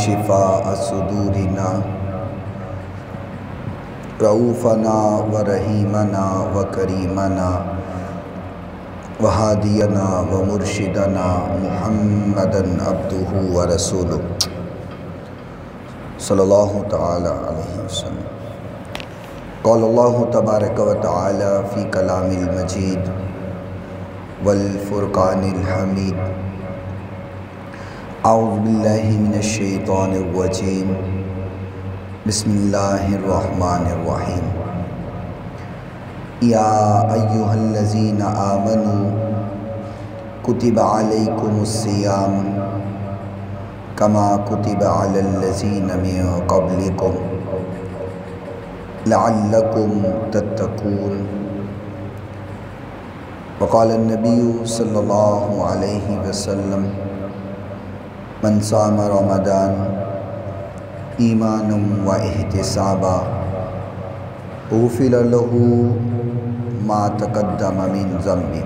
شفاء صدورنا رؤوفنا ورحیمنا وکریمنا وہادینا ومرشدنا محمدا عبدہ ورسولہ صلی اللہ تعالی علیہ وسلم۔ قال اللہ تبارک و تعالی فی کلام المجید والفرقان الحمید۔ اعوذ باللہ من الشیطان الرجیم، بسم اللہ الرحمن الرحیم۔ یا ایہا الذین آمنوا کتب علیکم الصیام کما کتب علی الذین من قبلکم لعلکم تتقون۔ وقال النبی صلی اللہ علیہ وسلم من صام رمضان ایمانا و احتسابا غفر له ما تقدم من ذنبه۔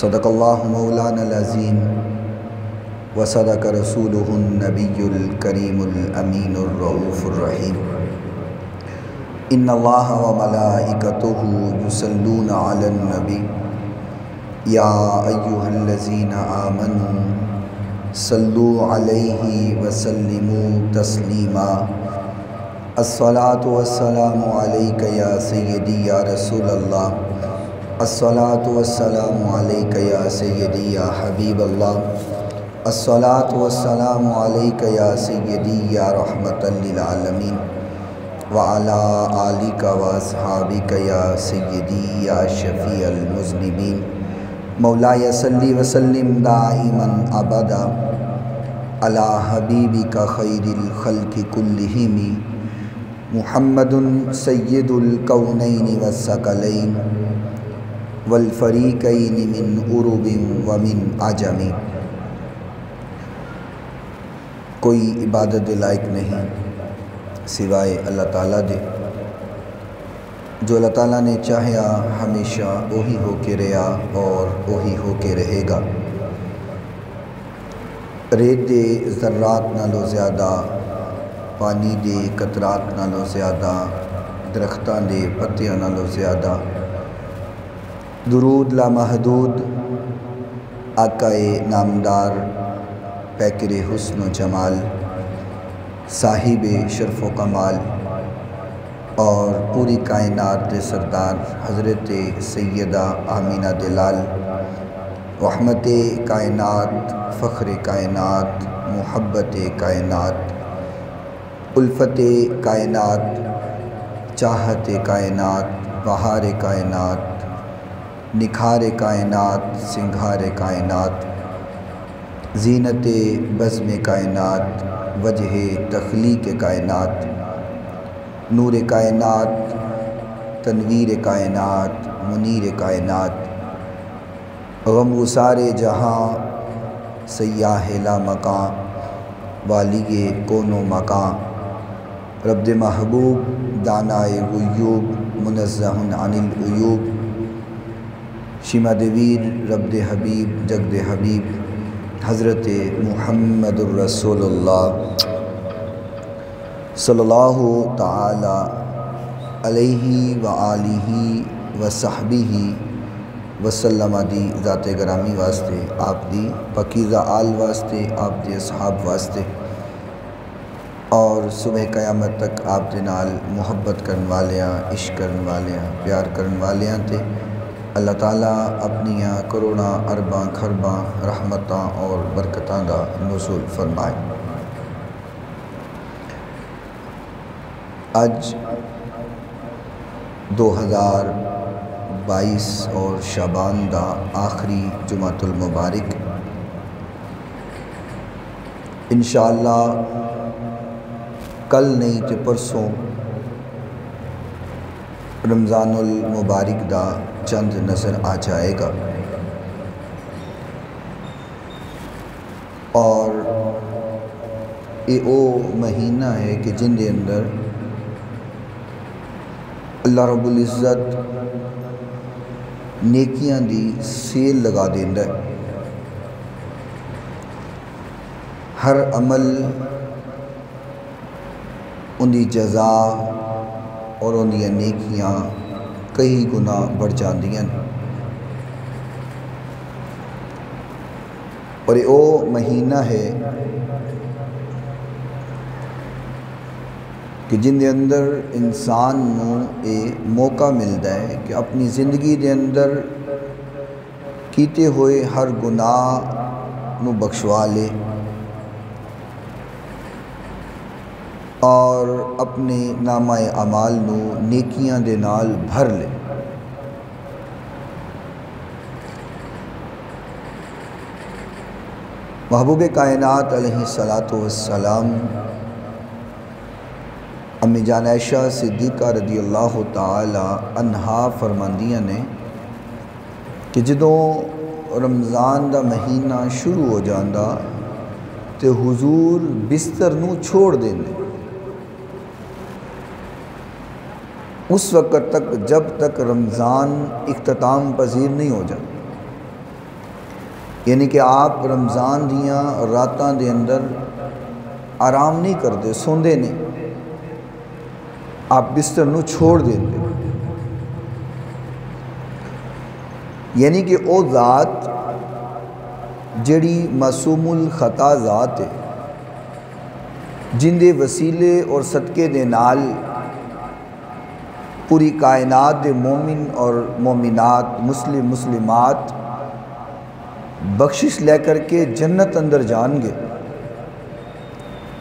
صدق اللہ مولانا العظیم وصدق رسولہ النبی الکریم الامین الرؤوف الرحیم۔ ان اللہ وملائکتہ یصلون علی النبی یا ایہا الذین آمنوا صلوا علیہ وسلموا تسلیما۔ الصلاۃ والسلام علیک یا سیدی یا رسول اللہ، الصلاۃ والسلام علیک یا سیدی یا حبیب اللہ، الصلاۃ والسلام علیک یا سیدی یا رحمۃ للعالمین، وعلی آلک واصحابک یا سیدی یا شفیع المذنبین۔ مولایا صلی وسلم دائما ابدا علی حبیبک خیر الخلق کلہم محمد سید الکونین والثقلین والفریقین من عرب ومن عجم۔ کوئی عبادت لائق نہیں سوائے اللہ تعالیٰ دے۔ جو اللہ تعالیٰ نے چاہیا ہمیشہ وہی ہو کے رہا اور وہی ہو کے رہے گا۔ ریت دے ذرات نالوں زیادہ، پانی دے قطرات نالوں زیادہ، درختاں دے پتیاں نالوں زیادہ، درود لامحدود آقائے نامدار پیکر حسن و جمال، صاحب شرف و کمال اور پوری کائنات دے سردار حضرت سیدہ آمینہ دلال، رحمت کائنات، فخر کائنات، محبت کائنات، الفت کائنات، چاہت کائنات، بہار کائنات، نکھار کائنات، سنگھار کائنات، زینت بزم کائنات، وجہ تخلیق کائنات، نور کائنات، تنویر کائنات، منیر کائنات، غم گسار جہاں، سیاح لا مکان، والی کون و مکان، رب محبوب دانائے غیوب، منزہ عن العیوب، شمد ویر رب حبیب جگد حبیب، حضرت محمد الرسول اللہ صلی اللہ تعالی علیہ وآلہ وصحبہ وسلم دی ذات گرامی واسطے، آپ دی پاکیزہ آل واسطے، آپ دی اصحاب واسطے، اور صبح قیامت تک آپ دے نال محبت کرن والیاں، عشق کرن والیاں، پیار کرن والیاں تے اللہ تعالیٰ اپنیاں کروڑاں ارباں کھرباں رحمتاں اور برکتاں دا نزول فرمائے۔ اج 2022 اور شعبان دا آخری جمعۃ المبارک، انشاءاللہ کل نہیں تے پرسوں رمضان المبارک دا چند نظر آ جائے گا، اور یہ او مہینہ ہے کہ جن دے اندر اللہ رب العزت نیکیاں دی سیل لگا دیندا ہے۔ ہر عمل ان دی جزا اور ان دی نیکیاں کئی گنا بڑھ جاندیاں اور یہ وہ مہینہ ہے کہ جن دے اندر انسان نو یہ موقع ملتا ہے کہ اپنی زندگی دے اندر کیتے ہوئے ہر گناہ نو بخشوا لے اور اپنے نامہ اعمال نو نیکیاں دے نال بھر لے۔ محبوب کائنات علیہ السلام امی جان عائشہ صدیقہ رضی اللہ تعالی عنہا فرماندیاں نے کہ جدوں رمضان دا مہینہ شروع ہو جاندا تے حضور بستر نو چھوڑ دیندے اس وقت تک جب تک رمضان اختتام پذیر نہیں ہو جائے، یعنی کہ آپ رمضان دیاں راتاں دے اندر آرام نہیں کرتے، سوندے نہیں، آپ بستر نو چھوڑ دیندے، یعنی کہ او ذات جڑی معصوم الخطا ذات ہے، جن دے وسیلے اور صدقے دے نال پوری کائنات دے مومن اور مومنات مسلمات بخشش لے کر کے جنت اندر جان گے۔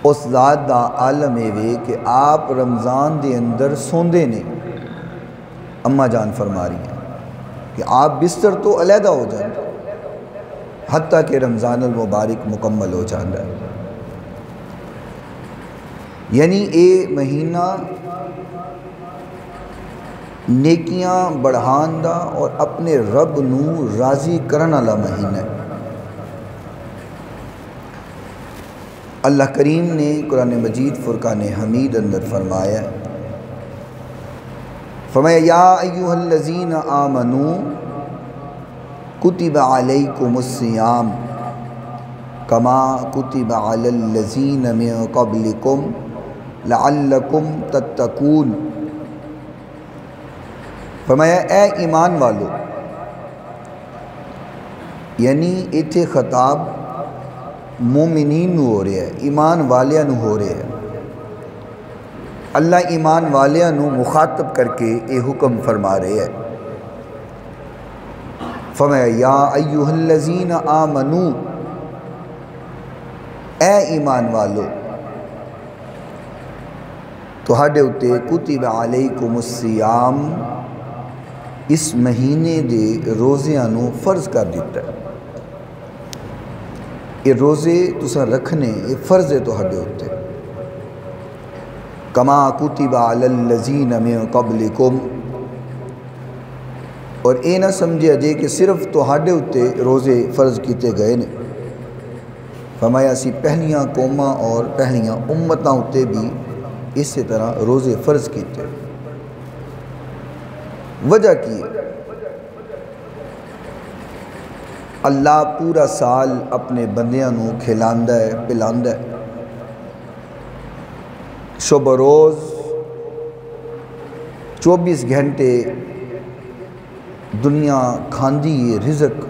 اس ذات دا عالم ہے کہ آپ رمضان دے اندر سوندے نے، اماں جان فرما رہی ہیں کہ آپ بستر تو علیحدہ ہو جائیں حتیٰ کہ رمضان المبارک مکمل ہو جاتا ہے۔ یعنی اے مہینہ نیکیاں بڑھان دا اور اپنے رب نو راضی کرن والا مہینہ ہے۔ اللہ کریم نے قرآن مجید فرقان حمید اندر فرمایا یا ایہا الذین آمنوا کتب علیکم الصیام کما کتب علی الذین من قبلکم لعلکم تتقون۔ فرمایا اے ایمان والو، یعنی ایتھے خطاب مومنین نو ہو رہا ہے، ایمان والیاں نو ہو رہا ہے۔ اللہ ایمان والیاں نو مخاطب کر کے اے حکم فرما رہے ہیں۔ فرمایا یا ایہا الذین آمنو، اے ایمان والو، تہاڈے اُتے کتب علیکم الصیام، اس مہینے دے روزیاں نو فرض کر دیتا ہے۔ یہ روزے تساں رکھنے یہ فرض ہے تہاڈے اُتے، کما کتب علی الذین من قبلکم، اور اے نہ سمجھے جے کہ صرف تہاڈے اُتے روزے فرض کیتے گئے نے، فرمایا اسی پہلیاں قوماں اور پہلیاں امتاں اُتے بھی اسی طرح روزے فرض کیتے۔ وجہ کی ہے؟ اللہ پورا سال اپنے بندیاں نو کھلاندا ہے، پلاندا ہے، شب و روز 24 گھنٹے دنیا کھاندی ہے رزق۔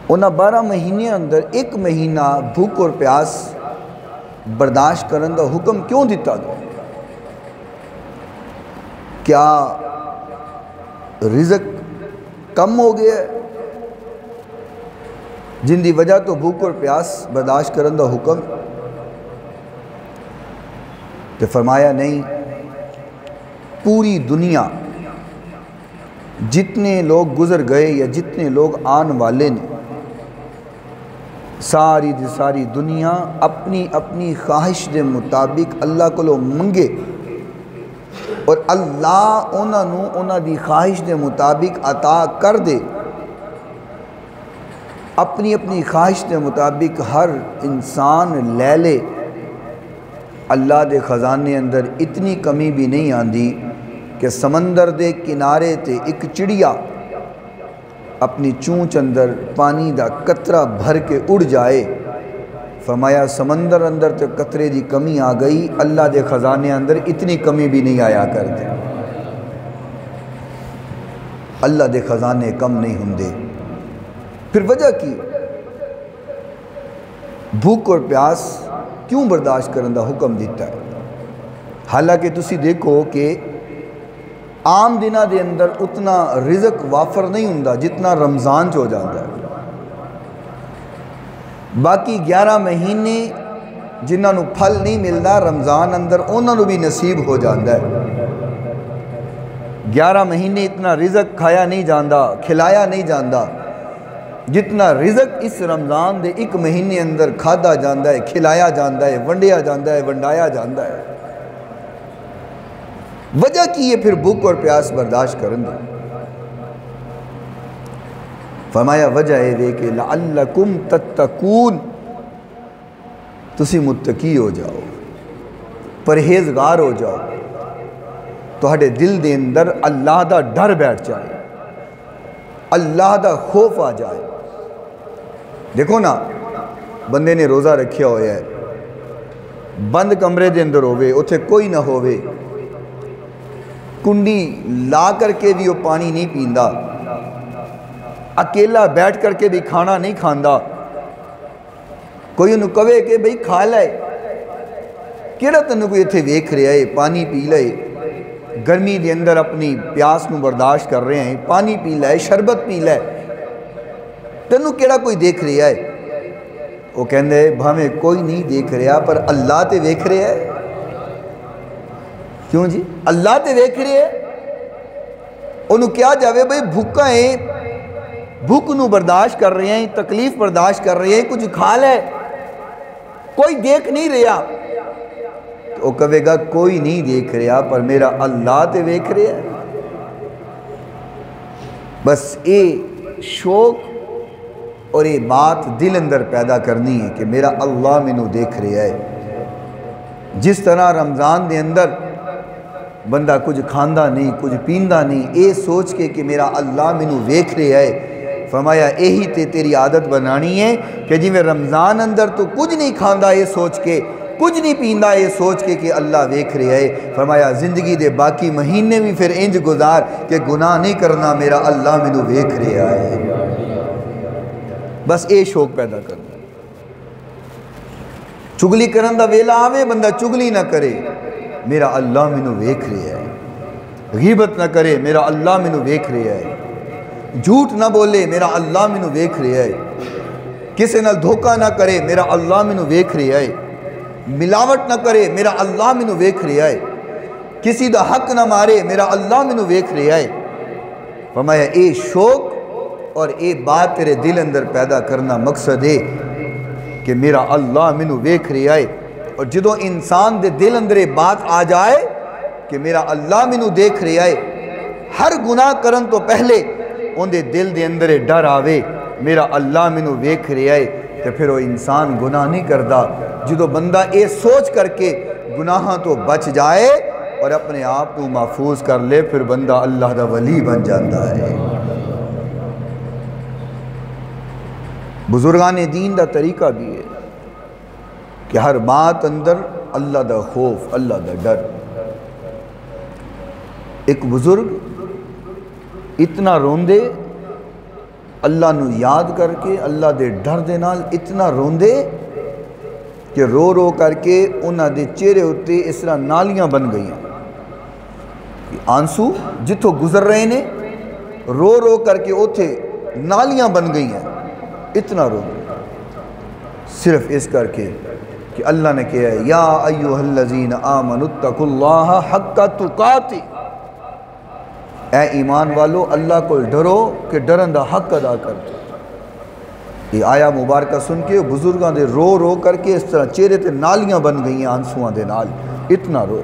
انہاں 12 مہینے اندر ایک مہینہ بھوک اور پیاس برداشت کرن دا حکم کیوں دیتا گیا؟ کیا رزق کم ہو گیا ہے جن دی وجہ تو بھوک اور پیاس برداشت کرن دا حکم؟ کہ فرمایا نہیں، پوری دنیا جتنے لوگ گزر گئے یا جتنے لوگ آن والے نے، ساری دی ساری دنیا اپنی اپنی خواہش دے مطابق اللہ کو منگے اور اللہ انہاں دی خواہش دے مطابق عطا کر دے۔ اپنی اپنی خواہش دے مطابق ہر انسان لے لے، اللہ دے خزانے اندر اتنی کمی بھی نہیں آندی کہ سمندر دے کنارے تے ایک چڑیا اپنی چونچ اندر پانی دا قطرہ بھر کے اڑ جائے، فرمایا سمندر اندر تے قطرے دی کمی آ گئی، اللہ دے خزانے اندر اتنی کمی بھی نہیں آیا کرتے۔ اللہ دے خزانے کم نہیں ہوندے۔ پھر وجہ کی بھوک اور پیاس کیوں برداشت کرن دا حکم دیتا ہے؟ حالانکہ تسی دیکھو کہ عام دنہ دے اندر اتنا رزق وافر نہیں ہوندا جتنا رمضان ہو جاتا ہے۔ باقی 11 مہینے جنہاں نو پھل نہیں ملدا، رمضان اندر انہاں نو بھی نصیب ہو جاتا ہے۔ 11 مہینے اتنا رزق کھایا نہیں جاندہ، کھلایا نہیں جاندہ جتنا رزق اس رمضان دے 1 مہینے اندر کھادا جاندہ ہے، کھلایا جاندہ ہے، ونڈیا جاندہ ہے، ونڈایا جاندہ ہے۔ وجہ کی ہے پھر بھوک اور پیاس برداشت کرن دی؟ فرمایا وجہ ہے دے کہ لعلکم تتقون، تسی متقی ہو جاؤ، پرہیزگار ہو جاؤ، تہاڈے دل دے اندر اللہ دا ڈر بیٹھ جائے، اللہ دا خوف آ جائے۔ دیکھو نا، بندے نے روزہ رکھیا ہویا ہے، بند کمرے دے اندر ہوئے، اتھے کوئی نہ ہوئے، کنڈی لا کر کے بھی وہ پانی نہیں پیندا، اکیلا بیٹھ کر کے بھی کھانا نہیں کھاندا، کوئی انہوں کہے کہ بھئی کھا لائے، کیڑا تنہوں کوئی اتھے ویکھ رہے ہیں، پانی پی لائے، گرمی دے اندر اپنی پیاس نو برداشت کر رہے ہیں، پانی پی لائے، شربت پی لائے، تنہوں کیڑا کوئی دیکھ رہا ہے؟ وہ کہندے بھامیں کوئی نہیں دیکھ رہا پر اللہ تے ویکھ رہا ہے۔ کیوں جی؟ اللہ تے ویکھ رہا ہے۔ انہوں کیا جاوے بھئی بھوکا ہیں، بھوک نو برداشت کر رہے ہیں، تکلیف برداشت کر رہے ہیں، کچھ کھا لے، کوئی دیکھ نہیں رہا، وہ کہے گا کوئی نہیں دیکھ رہا پر میرا اللہ تے ویکھ رہا ہے۔ بس اے شوق اور یہ بات دل اندر پیدا کرنی ہے کہ میرا اللہ مینوں دیکھ رہا ہے۔ جس طرح رمضان دے اندر بندہ کچھ کھاندا نہیں، کچھ پیندا نہیں، اے سوچ کے کہ میرا اللہ مینوں دیکھ رہا ہے، فرمایا یہی تے تیری عادت بنانی ہے کہ جی میں رمضان اندر تو کچھ نہیں کھاندا یہ سوچ کے، کچھ نہیں پیندا یہ سوچ کے کہ اللہ دیکھ رہا ہے، فرمایا زندگی دے باقی مہینے بھی پھر انج گزار کہ گناہ نہیں کرنا، میرا اللہ مینوں دیکھ رہا ہے۔ بس اے شوق پیدا کرنا۔ چگلی کرن دا ویلا آوے بندہ چگلی نہ کرے، میرا اللہ مینوں دیکھ رہا ہے۔ غیبت نہ کرے، میرا اللہ مینوں دیکھ رہا ہے۔ جھوٹ نہ بولے، میرا اللہ مینوں دیکھ رہا ہے۔ کسی نال دھوکہ نہ کرے، میرا اللہ مینوں دیکھ رہا ہے۔ ملاوٹ نہ کرے، میرا اللہ مینوں دیکھ رہا ہے۔ کسی دا حق نہ مارے، میرا اللہ مینوں دیکھ رہا ہے۔ فرمایا اے شوق اور اے بات تیرے دل اندر پیدا کرنا مقصد ہے کہ میرا اللہ مینوں دیکھ رہا ہے۔ اور جدو انسان دے دل اندر بات آ جائے کہ میرا اللہ مینوں دیکھ رہا ہے، ہر گناہ کرن تو پہلے ان دے دل دے اندر ڈر آوے میرا اللہ مینوں دیکھ رہا ہے، تو پھر وہ انسان گناہ نہیں کردا۔ جدو بندہ اے سوچ کر کے گناہاں تو بچ جائے اور اپنے آپ کو محفوظ کر لے، پھر بندہ اللہ دا ولی بن جاتا ہے۔ بزرگان دین دا طریقہ بھی ہے کہ ہر بات اندر اللہ دا خوف، اللہ دا ڈر۔ ایک بزرگ اتنا روندے اللہ نو یاد کر کے، اللہ دے ڈر دے نال اتنا روندے کہ رو رو کر کے انہاں دے چہرے ہوتے اس طرح نالیاں بن گئی ہیں۔ آنسو جتھوں گزر رہے نے رو رو کر کے اوتھے نالیاں بن گئی ہیں، اتنا رو صرف اس کر کے کہ اللہ نے کہا ہے یا ایھا الذین آمنوا اتقوا اللہ حق تقاتہ، اے ایمان والو اللہ کو ڈرو کہ ڈرن دا حق ادا کر دو۔ یہ آیا مبارکہ سن کے بزرگاں دے رو رو کر کے اس طرح چہرے تے نالیاں بن گئی ہیں آنسواں دے نال، اتنا رو۔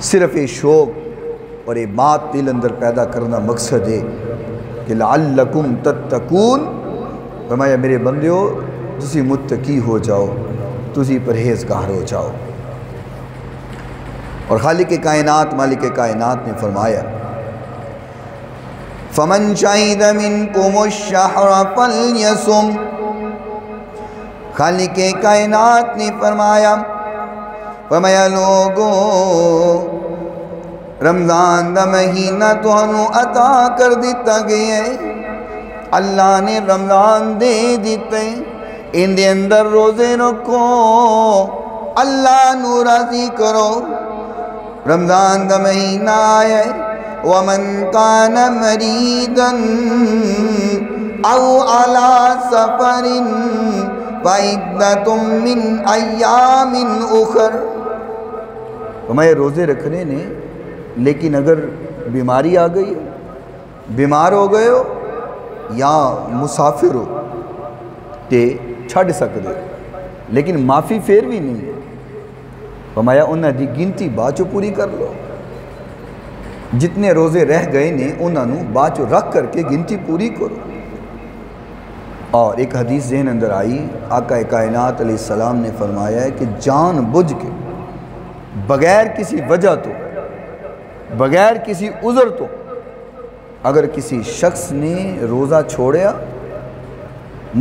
صرف یہ شوق اور یہ بات دل اندر پیدا کرنا مقصد ہے کہ لعلکم تتقون، فرمایا میرے بندیو تسی متقی ہو جاؤ، تسی پرہیزگار ہو جاؤ۔ اور خالق کائنات، مالک کائنات نے فرمایا فمن شہد منکم الشہر فلیصم، خالق کائنات نے فرمایا لوگو رمضان دا مہینہ تہانوں عطا کر دیتا گیا ہے، اللہ نے رمضان دے دیتے، ان دے اندر روزے رکھو، اللہ نو راضی کرو۔ رمضان دا مہینہ آیا ہے، وَمَنْ كَانَ مَرِيدًا أَوْ عَلَى سَفَرٍ فَعِدَّةٌ مِّنْ أَيَّامٍ أُخَرَ۔ ہمیں روزے رکھنے نے، لیکن اگر بیماری آ گئی، بیمار ہو گئے ہو یا مسافر ہو تے چھڑ سکتے، لیکن معافی پھر بھی نہیں ہے، فرمایا انہاں دی گنتی باچو پوری کر لو، جتنے روزے رہ گئے نے انہاں نو باچو رکھ کر کے گنتی پوری کرو۔ اور ایک حدیث ذہن اندر آئی، آقا کائنات علیہ السلام نے فرمایا ہے کہ جان بجھ کے بغیر کسی وجہ تو، بغیر کسی عذر تو، اگر کسی شخص نے روزہ چھوڑیا،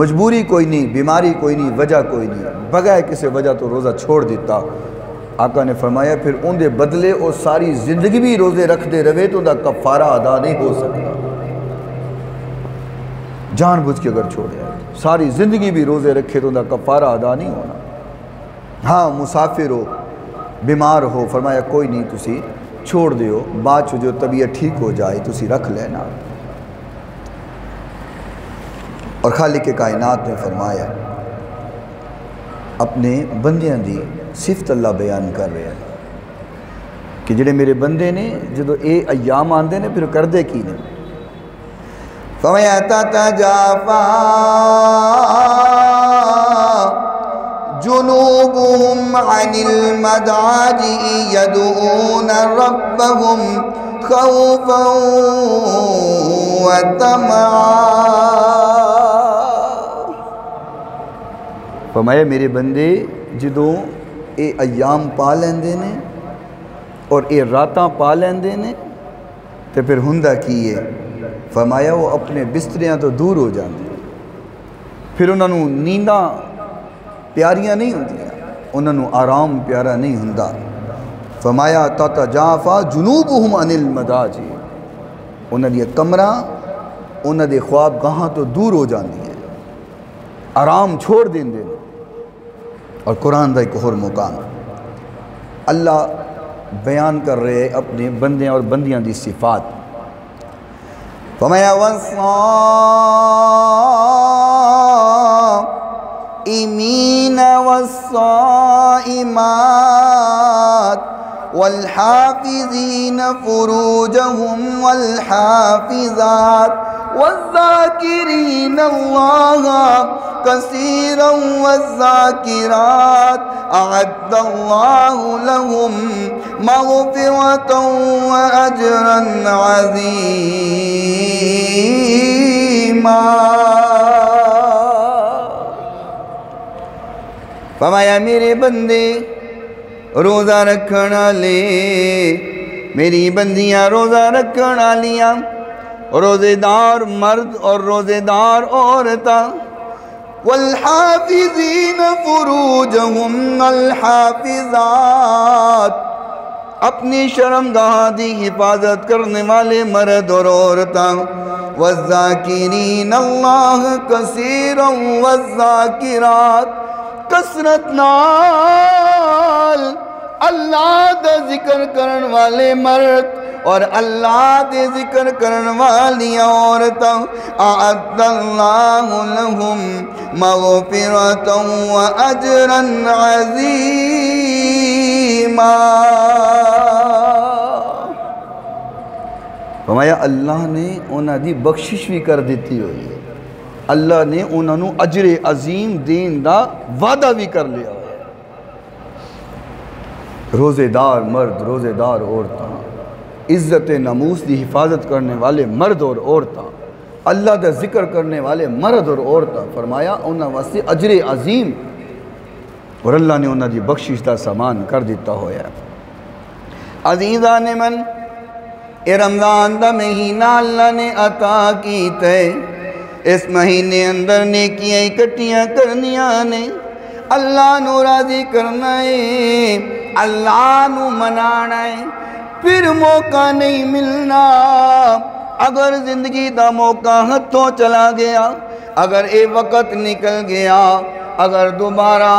مجبوری کوئی نہیں، بیماری کوئی نہیں، وجہ کوئی نہیں، بغیر کسی وجہ تو روزہ چھوڑ دیتا، آقا نے فرمایا پھر ان دے بدلے اور ساری زندگی بھی روزے رکھ دے رہے تو دا کفارہ ادا نہیں ہو سکتا۔ جان بوجھ کے اگر چھوڑیا ساری زندگی بھی روزے رکھے تو دا کفارہ ادا نہیں ہونا۔ ہاں مسافر ہو، بیمار ہو، فرمایا کوئی نہیں تسی چھوڑ دیو، بعد جو طبیعت ٹھیک ہو جائے تسی رکھ لینا۔ اور خالق کائنات نے فرمایا اپنے بندیاں دی صفت اللہ بیان کر رہے ہیں کہ جڑے میرے بندے نے جدو اے ایام آندے نے پھر کر دے کی نے، فَتَتَجَافَى جُنُوبُهُمْ عَنِ الْمَضَاجِعِ يَدْعُونَ رَبَّهُمْ خَوْفًا وَطَمَعًا۔ فرمایا میرے بندے جدوں اے ایام پا لیندے نے اور اے راتاں پا لیندے نے تے پھر ہندہ کیے، فرمایا وہ اپنے بستریاں تو دور ہو جاندے، پھر انہوں نے نینداں پیاریاں نہیں ہوندیاں، انہوں نے آرام پیارا نہیں ہندہ۔ فرمایا تتجافا جنوبہم عن المضاجع، انہوں نے کمرہ، انہوں نے خواب گاہاں تو دور ہو جاندی ہیں، آرام چھوڑ دیں دیں۔ اور قرآن دا ایک اور مقام اللہ بیان کر رہے اپنے بندے اور بندیاں دی صفات، فرمایا والصائمین والصائمات والحافظین فروجہم والحافظات والذاکرین اللہ کثیرا والذاکرات اعد اللہ لہم مغفرتا واجرا عظیما۔ فرمایا میرے بندے روزہ رکھنا لے، میری بندیاں روزہ رکھنا لیا، روزے دار مرد اور روزے دار عورتاں، والحافظین فروجہم، الحافظات اپنی شرمگاہ دی حفاظت کرنے والے مرد اور عورتاں، والذاکرین اللہ کثیرا والذاکرات کثرت نال اللہ دا ذکر کرن والے مرد اور اللہ دے ذکر کرن والی عورتاں، اعد اللہ لہم مغفرتا واجرا عظیما۔ فرمایا اللہ نے انہاں دی بخشش بھی کر دیتی ہوئی ہے، اللہ نے انہاں نو اجر عظیم دین دا وعدہ بھی کر لیا ہے۔ روزے دار مرد، روزے دار عورتاں، عزت ناموس دی حفاظت کرنے والے مرد اور عورتاں، اللہ دا ذکر کرنے والے مرد اور عورتاں، فرمایا انہاں واسطے اجر عظیم، اور اللہ نے انہاں دی بخشش دا سامان کر دیتا ہویا ہے۔ عزیزان من اے رمضان دا مہینہ اللہ نے عطا کیتا ہے، اس مہینے اندر نیکیاں اکٹھیاں کرنیاں نے، اللہ نو راضی کرنا ہے، اللہ نو منانا ہے، پھر موقع نہیں ملنا۔ اگر زندگی دا موقع ہتھوں چلا گیا، اگر اے وقت نکل گیا، اگر دوبارہ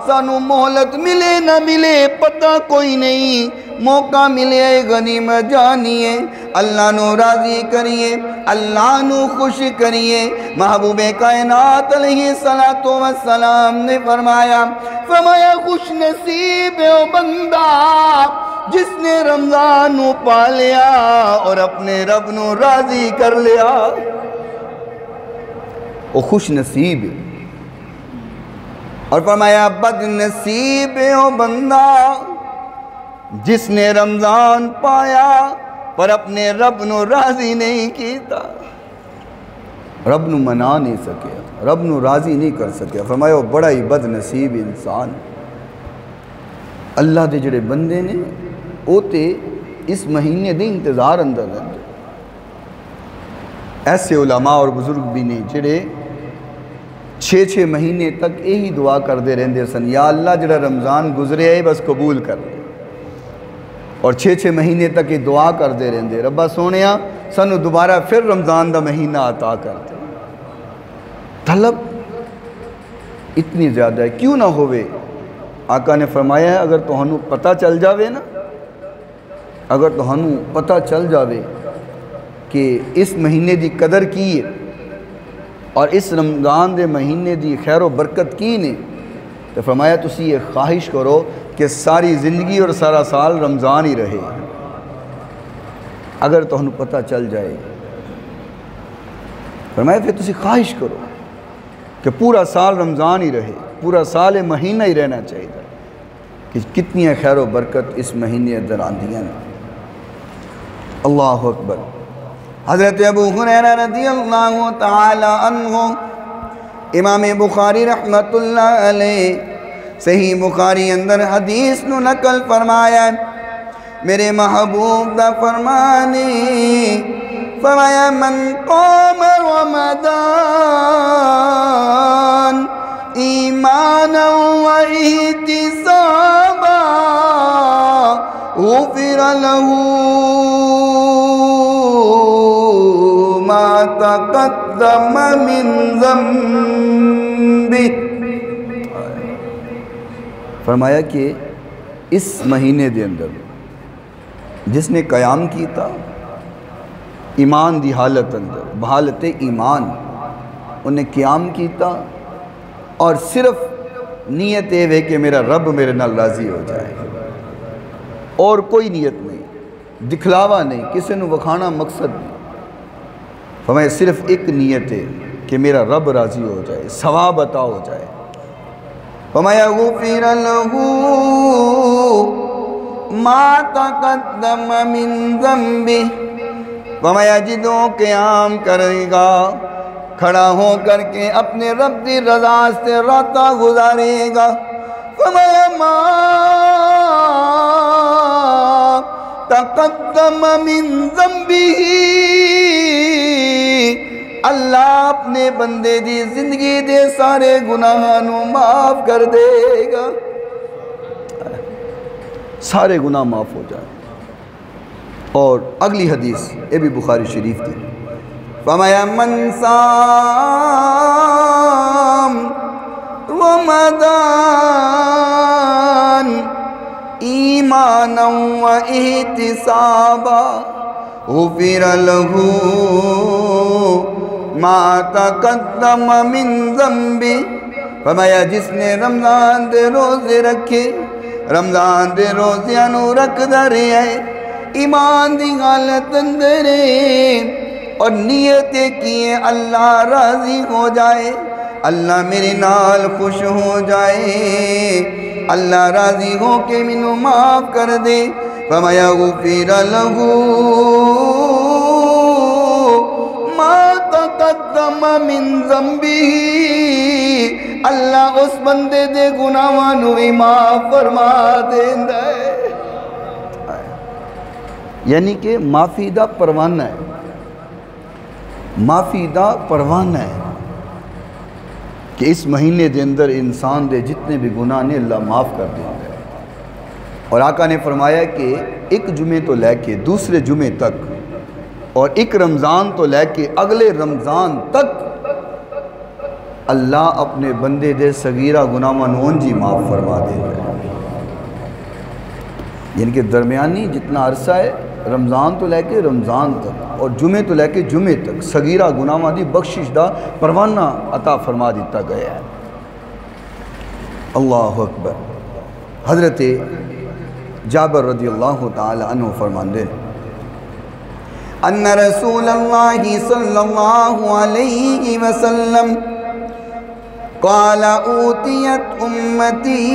سانو مہلت ملے نہ ملے پتہ کوئی نہیں، موقع ملے غنیمت جانیے، اللہ نو راضی کریے، اللہ نو خوش کریے۔ محبوب کائنات علیہ السلام نے فرمایا خوش نصیب ہے وہ بندہ جس نے رمضان نو پا لیا اور اپنے رب نو راضی کر لیا، وہ خوش نصیب ہے۔ اور فرمایا بد نصیب ہے وہ بندہ جس نے رمضان پایا پر اپنے رب نو راضی نہیں کیتا، رب نو منا نہیں سکیا، رب نو راضی نہیں کر سکیا۔ فرمایا وہ بڑا ہی بد نصیب انسان۔ اللہ دے جڑے بندے نے وہ تے اس مہینے دے انتظار اندر رہتے، ایسے علماء اور بزرگ بھی نہیں جڑے 6 مہینے تک یہی دعا کر دے رہندے سن، یا اللہ جڑا رمضان گزرے ہے بس قبول کر لے، اور 6 مہینے تک یہ دعا کر دے رہندے ربا سونیا سانو دوبارہ پھر رمضان دا مہینہ عطا کر دے۔ طلب اتنی زیادہ ہے، کیوں نہ ہوئے؟ آقا نے فرمایا ہے اگر تہانوں پتہ چل جاوے نا، اگر تہانوں پتہ چل جاوے کہ اس مہینے دی قدر کی ہے اور اس رمضان دے مہینے دی خیر و برکت کی نے، تو فرمایا تسی یہ خواہش کرو کہ ساری زندگی اور سارا سال رمضان ہی رہے۔ اگر تہانوں پتہ چل جائے، فرمایا پھر تسی خواہش کرو کہ پورا سال رمضان ہی رہے، پورا سال مہینہ ہی رہنا چاہیے، کہ کتنی خیر و برکت اس مہینے اندر آندیاں نے۔ اللہ اکبر۔ حضرت ابو ہریرہ رضی اللہ تعالی عنہ، امام بخاری رحمت اللہ علیہ صحیح بخاری اندر حدیث نو نقل فرمایا، میرے محبوب دا فرمانے فرمایا من قام رمضان ایمانا و احتسابا غفر له ما تقدم من ذنبه۔ فرمایا کہ اس مہینے دے اندر جس نے قیام کیتا ایمان دی حالت اندر، بحالت ایمان انہیں قیام کیتا اور صرف نیت ہے کہ میرا رب میرے نال راضی ہو جائے، اور کوئی نیت نہیں، دکھلاوا نہیں، کسی نو وکھانا مقصد نہیں، فرمایا صرف ایک نیت ہے کہ میرا رب راضی ہو جائے، ثواب عطا ہو جائے۔ فرمایا غفر له ما تقدم من ذنبه، فرمایا جدوں قیام کرے گا کھڑا ہو کر کے اپنے رب دی رضا سے راتہ گزارے گا، فرمایا ما تقدم من ذنبه، اللہ اپنے بندے دی زندگی دے سارے گناہوں معاف کر دے گا، سارے گناہ معاف ہو جائیں۔ اور اگلی حدیث یہ بھی بخاری شریف تھی، فرمایا من صام رمضان ایمانا و احتسابا غفر له ما تقدم من ذنبه، فرمایا جس نے رمضان دے روزے رکھے، رمضان دے روزیاں نو رکھ دے ہے، ایمان دی حالت اندر اور نیت کیے اللہ راضی ہو جائے، اللہ میرے نال خوش ہو جائے، اللہ راضی ہو کے منو معاف کر دے، فرمایا غفر له ما تقدم من ذنبه، اللہ اس بندے دے گناہاں نو بھی معاف فرما دیندا ہے۔ یعنی کہ معافی دا پروانہ ہے، معافی دا پروانہ ہے کہ اس مہینے دے اندر انسان دے جتنے بھی گناہ نے اللہ معاف کر دیں گے۔ اور آقا نے فرمایا کہ ایک جمعے تو لے کے دوسرے جمعے تک اور ایک رمضان تو لے کے اگلے رمضان تک اللہ اپنے بندے دے صغیرہ گناہ نون جی معاف فرما دے گا۔ یعنی کہ درمیانی جتنا عرصہ ہے رمضان تو لے کے رمضان تک اور جمعے تو لے کے جمعے تک صغیرہ گناہ دی بخشش دا پروانہ عطا فرما دیتا گیا ہے۔ اللہ اکبر۔ حضرت جابر رضی اللہ تعالی عنہ فرماندے ان رسول اللہ صلی اللہ علیہ وسلم قال اوتیت امتی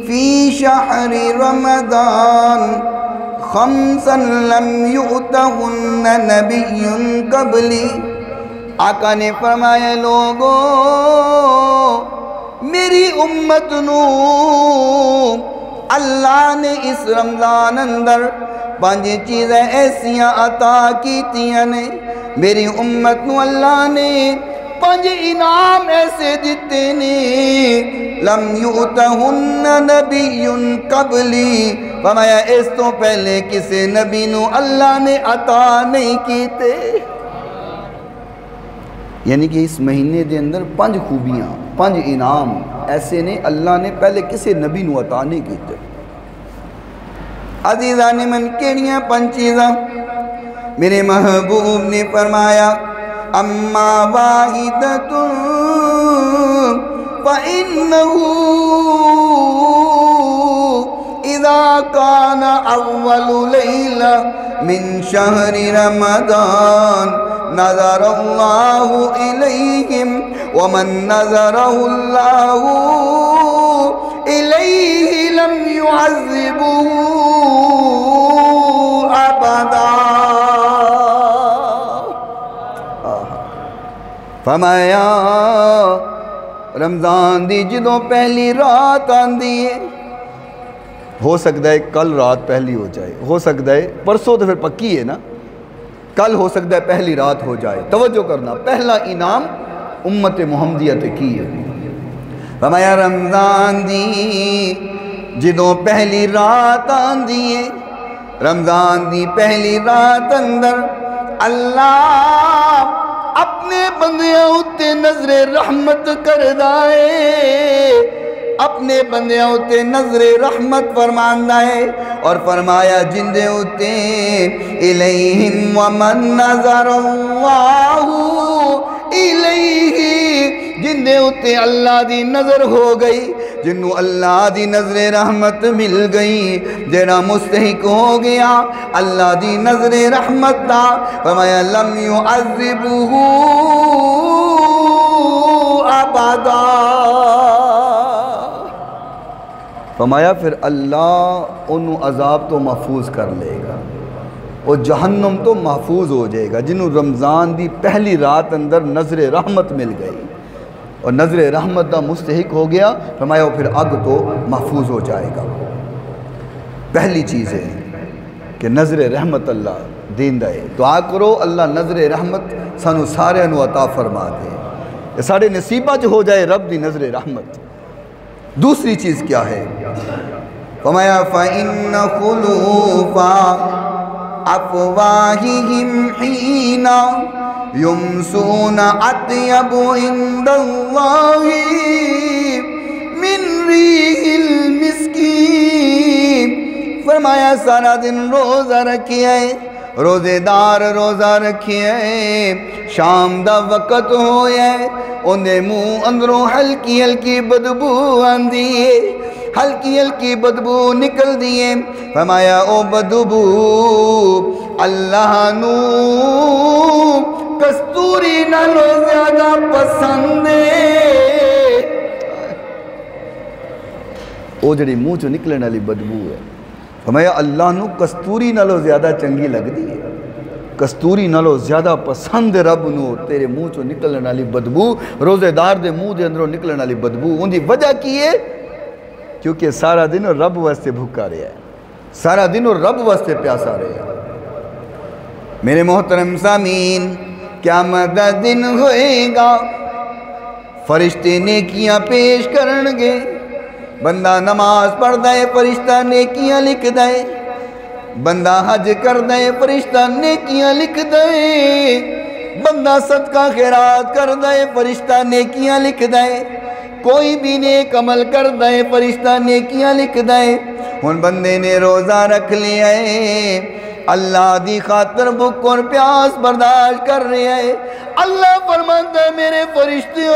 فی شہر رمضان خمسا لم یؤتہن نبی قبلی۔ آقا نے فرمایا لوگو میری امت نو اللہ نے اس رمضان اندر 5 چیزیں ایسیاں عطا کیتیاں نے، میری امت نو اللہ نے 5 انعام ایسے دیتے نے لم یؤتہن نبی قبلی، فرمایا اس تو پہلے کسی نبی نو اللہ نے عطا نہیں کیتے۔ یعنی کہ اس مہینے دے اندر 5 خوبیاں 5 انعام ایسے نے اللہ نے پہلے کسی نبی نو عطا نہیں کیتے۔ عزیزان من کیڑیاں 5 چیزاں؟ میرے محبوب نے فرمایا اما واحدۃ فإنہ اذا کان اول لیلہ من شہر رمضان نظر اللہ الیہم ومن نظرہ اللہ الیہ لم يعذبہ ابدا۔ فرمایا رمضان دی جدوں پہلی رات آندی ہے، ہو سکتا ہے کل رات پہلی ہو جائے، ہو سکتا ہے پرسوں تو پھر پکی ہے نا، کل ہو سکتا ہے پہلی رات ہو جائے۔ توجہ کرنا، پہلا انعام امت محمدیہ تے کی ہے۔ فرمایا رمضان دی جدوں پہلی رات آندی ہے، رمضان دی پہلی رات اندر اللہ اپنے بندیاں اتے نظر رحمت کردہ ہے، اپنے بندیاں اتے نظر رحمت فرماندہ ہے، اور فرمایا جن دے اتے الیہم ومن نظر اللہ الیہ، جن دے اتے اللہ دی نظر ہو گئی، جنہوں اللہ دی نظر رحمت مل گئی، جنہاں مستحق ہو گیا اللہ دی نظر رحمت دا، فرمایا لم يعذبہ ابدا، فرمایا پھر اللہ انہوں عذاب تو محفوظ کر لے گا، اور جہنم تو محفوظ ہو جائے گا۔ جنہوں رمضان دی پہلی رات اندر نظر رحمت مل گئی اور نظر رحمت دا مستحق ہو گیا، فرمایا پھر اگ تو محفوظ ہو جائے گا۔ پہلی چیز ہے کہ نظر رحمت اللہ دیندہ ہے، دعا کرو اللہ نظر رحمت سانو سارے انو عطا فرما دے، یہ سارے نصیبہ جو ہو جائے رب دی نظر رحمت۔ دوسری چیز کیا ہے؟ فرمایا فَإِنَّ خُلُوفَ أَفْوَاهِهِمْ حِينَ يُمْسُونَ أَطْيَبُ عِنْدَ اللَّهِ مِنْ رِيحِ الْمِسْكِ۔ فرمایا سارا دن روزہ رکھیے، روزے دار روزہ رکھیے، شام دا وقت ہوئے انہیں منہ اندروں ہلکی ہلکی بدبو آندیے، ہلکی ہلکی بدبو نکل دیئے، فرمایا او بدبو اللہ نو کستوری نالو زیادہ پسند ہے۔ او جڑی منہ چو نکلنے والی بدبو ہے، فرمایا اللہ نو کستوری نالو زیادہ چنگی لگ دی ہے، کستوری نالو زیادہ پسند رب نو تیرے منہ چو نکلنے والی بدبو، روزے دار دے منہ دے اندروں نکلنے والی بدبو۔ ان دی وجہ کی ہے؟ کیونکہ سارا دن رب واسطے بھوکا رہا ہے، سارا دن اور رب واسطے پیاسا رہے. میرے محترم سامعین، قیامت دا دن ہوئے گا، فرشتے نیکیاں پیش کرنگے. بندہ نماز پڑھ دائے فرشتہ نیکیاں لکھ دائے، بندہ حج کر دائے فرشتہ نیکیاں لکھ دائے، بندہ صدقہ خیرات کر دائے فرشتہ نیکیاں لکھ دائے، کوئی بھی نیک عمل کر دائے فرشتہ نیکیاں لکھ دائے. ان بندے نے روزہ رکھ لیا ہے، اللہ دی خاطر بھوک اور پیاس برداشت کر رہے ہیں. اللہ فرماتا ہے میرے فرشتوں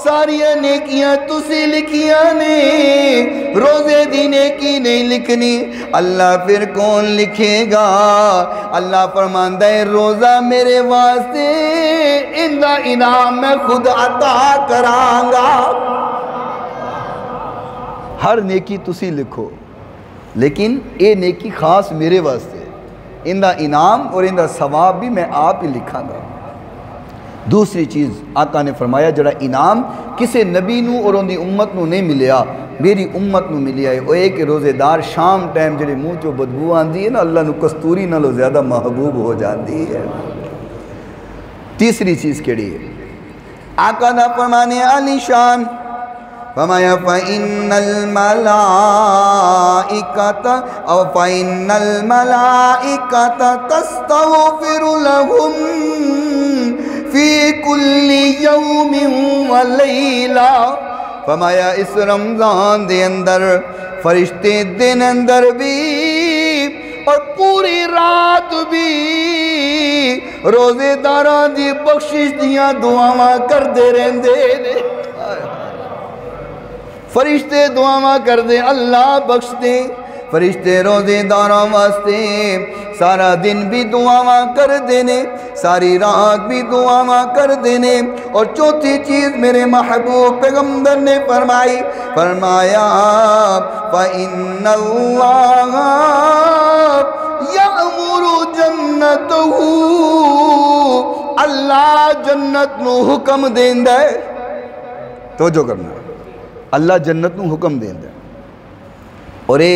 ساریاں نیکیاں تسی لکھیاں نے، روزے دی نیکی نہیں لکھنی. اللہ پھر کون لکھے گا؟ اللہ فرماتا ہے روزہ میرے واسطے اندہ انعام میں خود عطا کرانگا. ہر نیکی تسی لکھو، لیکن اے نیکی خاص میرے واسطے، اندہ انعام اور اندہ ثواب بھی میں آپ ہی لکھاں گا. دوسری چیز آقا نے فرمایا جڑا انعام کسے نبی نو اور ان دی امت نو نہیں ملیا، میری امت نو ملیا ہے. وہ ایک روزے دار شام ٹائم جڑے منہ چو بدبو آندی ہے نا، اللہ نو کستوری نالو زیادہ محبوب ہو جاندی ہے. تیسری چیز کیڑی ہے؟ آقا دا فرمانے علی شان فرمایا فَإِنَّ الْمَلَائِكَةَ تَسْتَغْفِرُ لَهُمْ فِي كُلِّ يَوْمٍ وَلَيْلَةٍ. فرمایا اس رمضان دے اندر فرشتے دن اندر بھی اور پوری رات بھی روزے داراں دی بخشش دیاں دعاواں کر دے رہندے نے. فرشتے دعاواں کر دے، اللہ بخش دے. فرشتے روزے داراں واسطے سارا دن بھی دعاواں کر دینے، ساری رات بھی دعاواں کر دینے. اور چوتھی چیز میرے محبوب پیغمبر نے فرمایا فَإِنَّ اللَّهَ يَأْمُرُ جَنَّتَهُ. اللہ جنت نو حکم دیندہ ہے. توجہ کرنا، اللہ جنت نو حکم دیندہ ہے. اور اے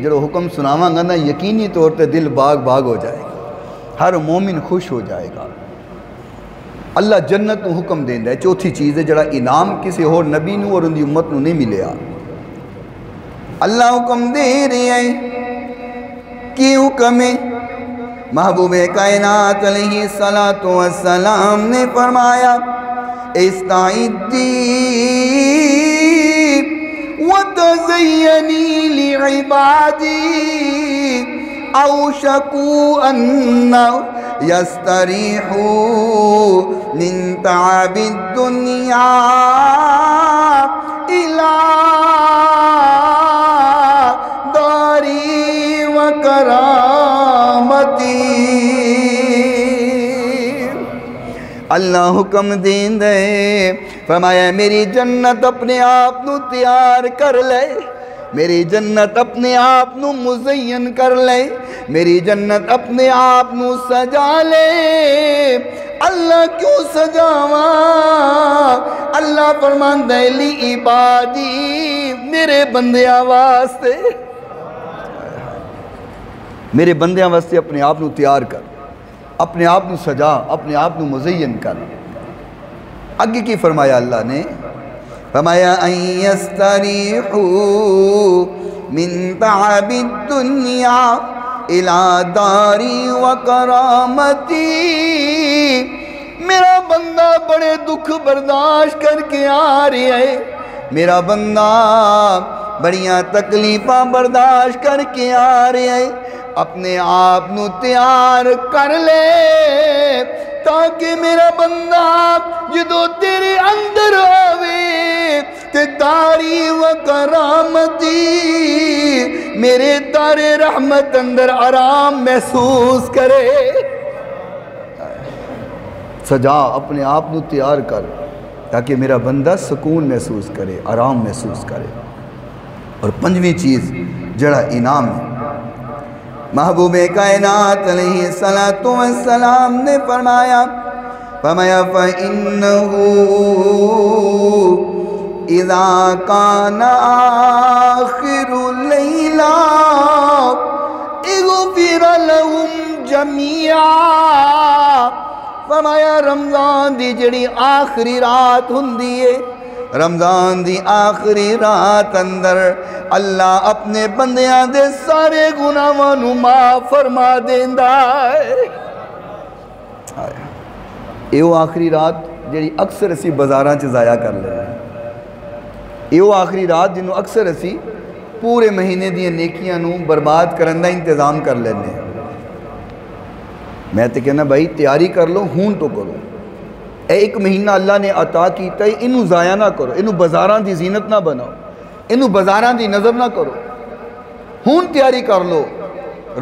جو حکم سناواں گا نا، یقینی طور تے دل باغ باغ ہو جائے گا، ہر مومن خوش ہو جائے گا. اللہ جنت نو حکم دیندہ ہے. چوتھی چیز ہے جڑا انعام کسی اور نبی نو اور ان دی امت نو نہیں ملیا. اللہ حکم دے رہے ہیں. کی حکم ہے؟ محبوب کائنات علیہ السلام نے فرمایا استعدی وتزینی لعبادی اوشکوا ان یستریحوا من تعب الدنیا الى داری و کرامتی. اللہ حکم دین دے فرمایا میری جنت اپنے آپ نو تیار کر لے، میری جنت اپنے آپ نو مزین کر لے، میری جنت اپنے آپ نو سجا لے. اللہ کیوں سجاواں؟ اللہ فرماندا ہے لی عبادی، میرے بندیاں واسطے، میرے بندیاں واسطے اپنے آپ نو تیار کر، اپنے آپ نو سجا، اپنے آپ نو مزین کر. آگے کی فرمایا اللہ نے؟ فرمایا ان یستریحوا من تعب الدنیا الى داری و کرامتی. میرا بندہ بڑے دکھ برداشت کر کے آ رہا ہے، میرا بندہ بڑیاں تکلیفاں برداشت کر کے آ رہا ہے. اپنے آپ نو تیار کر لے تاکہ میرا بندہ جدو تیرے اندر آوے تے داری و کرامتی میرے دار رحمت اندر آرام محسوس کرے. سجا، اپنے آپ نو تیار کر تاکہ میرا بندہ سکون محسوس کرے، آرام محسوس کرے. اور پنجویں چیز جڑا انعام ہے، محبوب کائنات علیہ السلام نے فرمایا فَإِنَّهُ إِذَا كَانَ آخِرُ اللَّيْلِ اغفر لهم جميعا، فرمایا رمضان دی جڑی آخری رات ہوندی ہے، رمضان دی آخری رات اندر اللہ اپنے بندیاں دے سارے گناہاں نو معاف فرما دیندا ہے۔ ایو آخری رات جڑی اکثر اسی بازاراں چ ضائع کر لینے، ایو آخری رات جنوں اکثر اسی پورے مہینے دیاں نیکیاں نو برباد کرن دا انتظام کر لینے۔ میں تے کہنا بھائی تیاری کر لو، ہون تو کرو۔ اے ایک مہینہ اللہ نے عطا کیتا ہے، انہوں ضائع نہ کرو، انہوں بازاراں دی زینت نہ بناؤ، انہوں بازاراں دی نظر نہ کرو، ہون تیاری کر لو۔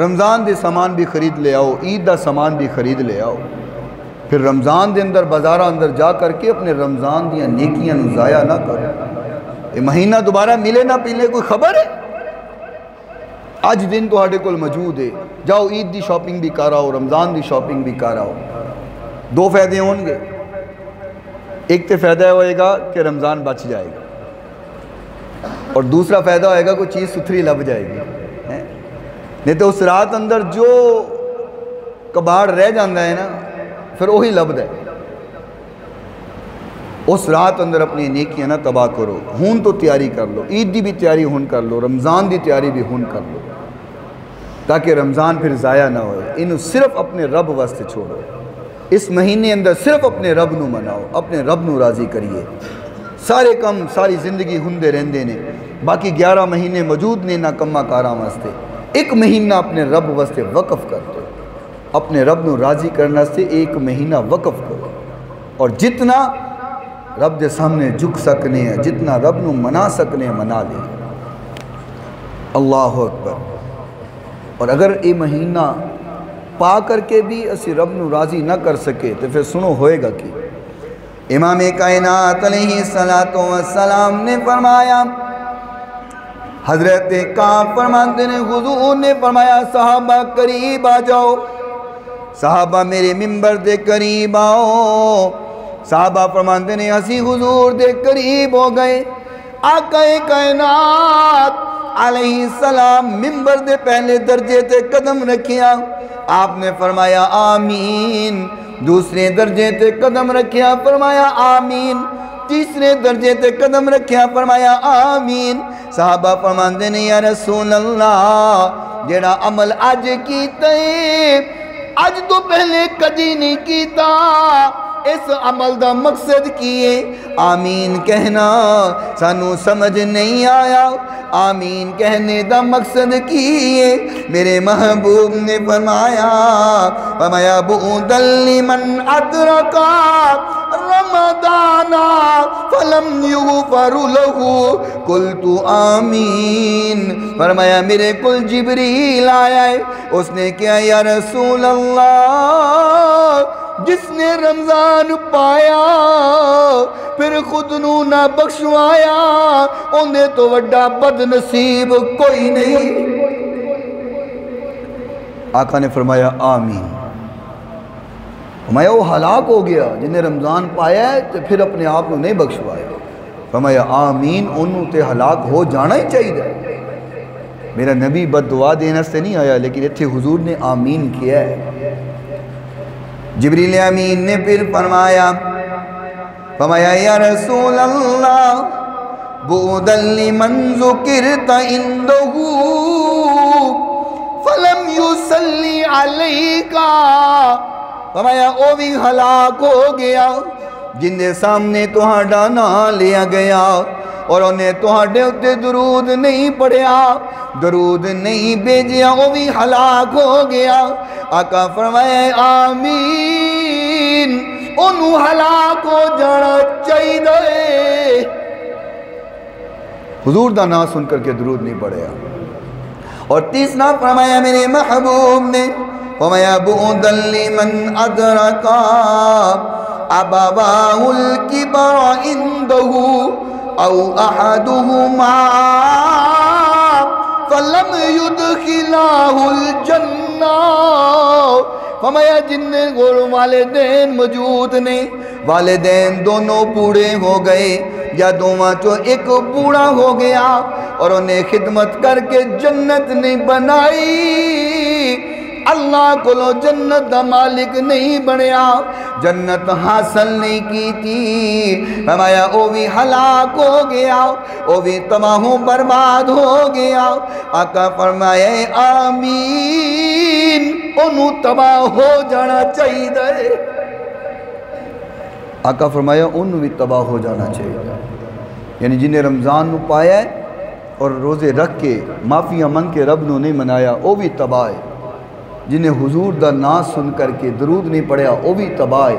رمضان دے سامان بھی خرید لے آؤ، عید دا سامان بھی خرید لے آؤ، پھر رمضان دے اندر بازارہ اندر جا کر کے اپنے رمضان دیا نیکیاں نو ضائع نہ کرو۔ یہ مہینہ دوبارہ ملے نہ پلے کوئی خبر ہے؟ آج دن تو ہاڑے کل موجود ہے، جاؤ عید دی شاپنگ بھی کر آؤ، رمضان دی شاپنگ بھی کر آؤ۔ دو فائدے ہوں گے، ایک تے فائدہ ہوئے گا کہ رمضان بچ جائے گا، اور دوسرا فائدہ ہوئے گا کوئی چیز ستھری لب جائے گی، نہیں تو اس رات اندر جو کباڑ رہ جاندہ ہے نا پھر وہی لبد ہے۔ اس رات اندر اپنی نیکیاں نہ تباہ کرو، ہون تو تیاری کر لو، عید دی بھی تیاری ہون کر لو، رمضان دی تیاری بھی ہون کر لو، تاکہ رمضان پھر ضائع نہ ہوئے۔ انہوں صرف اپنے رب واسطے چھوڑو، اس مہینے اندر صرف اپنے رب نو مناؤ، اپنے رب نو راضی کریے۔ سارے کم ساری زندگی ہندے رہندے نے، باقی 11 مہینے موجود نے نہ کمہ کاراں واسطے، ایک مہینہ اپنے رب واسطے وقف کر دو، اپنے رب نو راضی کرنا سے ایک مہینہ وقف کرو، اور جتنا رب دے سامنے جھک سکنے ہیں، جتنا رب نو منا سکنے ہیں منا لیں۔ اللہ اکبر۔ اور اگر یہ مہینہ پا کر کے بھی اسی رب نو راضی نہ کر سکے تو پھر سنو ہوئے گا کہ امام کائنات علیہ السلام نے فرمایا، حضرت کعب فرماتے نے حضور نے فرمایا صحابہ قریب آ جاؤ، صحابہ میرے منبر دے قریب آؤ۔ صحابہ فرماتے نے ہسی حضور دے قریب ہو گئے، آقا کائنات علیہ السلام منبر دے پہلے درجے تے قدم رکھیا، آپ نے فرمایا آمین، دوسرے درجے تے قدم رکھیا فرمایا آمین، تیسرے درجے تے قدم رکھیا فرمایا آمین۔ صحابہ فرماتے نے یا رسول اللہ جیڑا عمل آج کیتا ہے آج تو پہلے کدی نہیں کیتا، اس عمل دا مقصد کیے؟ آمین کہنا سانو سمجھ نہیں آیا، آمین کہنے دا مقصد کیے؟ میرے محبوب نے فرمایا بعدا لمن ادرکا رمضانا فلم یغفر له قلت آمین۔ فرمایا میرے کل جبریل آیا ہے، اس نے کیا یا رسول اللہ جس نے رمضان پایا پھر خود نو نہ بخشوایا انہیں تو وڈا بد نصیب کوئی نہیں۔ آقا نے فرمایا آمین۔ فرمایا وہ ہلاک ہو گیا جن نے رمضان پایا ہے تو پھر اپنے آپ کو نہیں بخشوایا۔ فرمایا آمین، انہوں تے ہلاک ہو جانا ہی چاہیے۔ میرا نبی بد دعا دینا سے نہیں آیا، لیکن اتھے حضور نے آمین کیا ہے۔ جبریل امین نے پھر فرمایا یا رسول اللہ بعدا لمن ذکرت عنده فلم یصلی علیکا۔ فرمایا او بھی ہلاک ہو گیا جن دے سامنے تہاڈا نام لیا گیا اور انہیں تہاڈے اتے درود نہیں پڑھیا، درود نہیں بھیجیا، وہ بھی ہلاک ہو گیا۔ آقا فرمائے آمین، انہوں ہلاک ہو جانا چاہیے۔ حضور دا نام سن کر کے درود نہیں پڑھیا۔ اور تیسرا فرمایا میرے محبوب نے فرمایا بعدا لمن ادرکا ابواہ الکبر عنده او احدہما فلم يدخلاه الجنہ۔ فرمایا جن کو والدین موجود نے، والدین دونوں بوڑھے ہو گئے یا دونوں چو ایک بوڑھا ہو گیا اور انہیں خدمت کر کے جنت نہیں بنائی، اللہ کو جنت دا مالک نہیں بنیا، جنت حاصل نہیں کی تھی، فرمایا او بھی ہلاک ہو گیا، او بھی تباہ و برباد ہو گیا۔ آقا فرمایا آمین، انہوں تباہ ہو جانا چاہیے دے، آقا فرمایا انہوں بھی تباہ ہو جانا چاہیے، یعنی جنہیں رمضان نو پایا ہے اور روزے رکھ کے معافیاں منگ کے رب نو نہیں منایا وہ بھی تباہ ہے، جنہیں حضور دا نام سن کر کے درود نہیں پڑھیا وہ بھی تباہ ہے،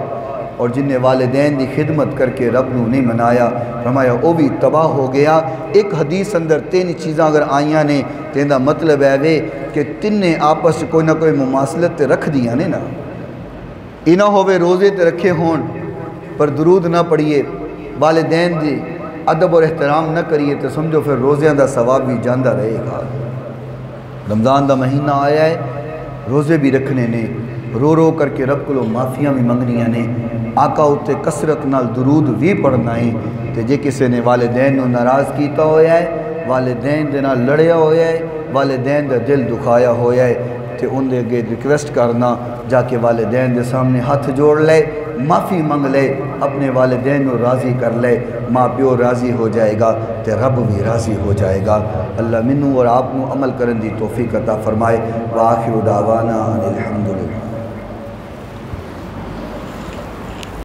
اور جنہیں والدین دی خدمت کر کے رب نو نہیں منایا فرمایا وہ بھی تباہ ہو گیا۔ ایک حدیث اندر تین چیزاں اگر آئیاں نے تین دا مطلب ہے وے کہ تین نے آپس کوئی نہ کوئی مماثلت تے رکھ دیا نے نا، اینا ہوئے روزے تے رکھے ہون پر درود نہ پڑھیے، والدین دی ادب اور احترام نہ کریے تو سمجھو پھر روزیاں دا ثواب بھی جاندہ رہے گا۔ رمضان دا مہینہ آیا ہے، روزے بھی رکھنے نے، رو رو کر کے رب کو معافیاں بھی منگنیاں نے، آقا اتے کثرت نال درود بھی پڑھنا ہے، تے جے کسے نے والدین نو ناراض کیتا ہویا ہے، والدین دے نال لڑیا ہویا ہے، والدین دا دل دکھایا ہویا ہے، تے ان دے اگے ریکویسٹ کرنا جا کے والدین دے سامنے ہاتھ جوڑ لے، معافی منگ لے، اپنے والدین کو راضی کر لے، ماں پیو راضی ہو جائے گا تے رب بھی راضی ہو جائے گا۔ اللہ منو اور آپ نو عمل کرن دی توفیق عطا فرمائے۔ وآخر دعوانا ان الحمدللہ۔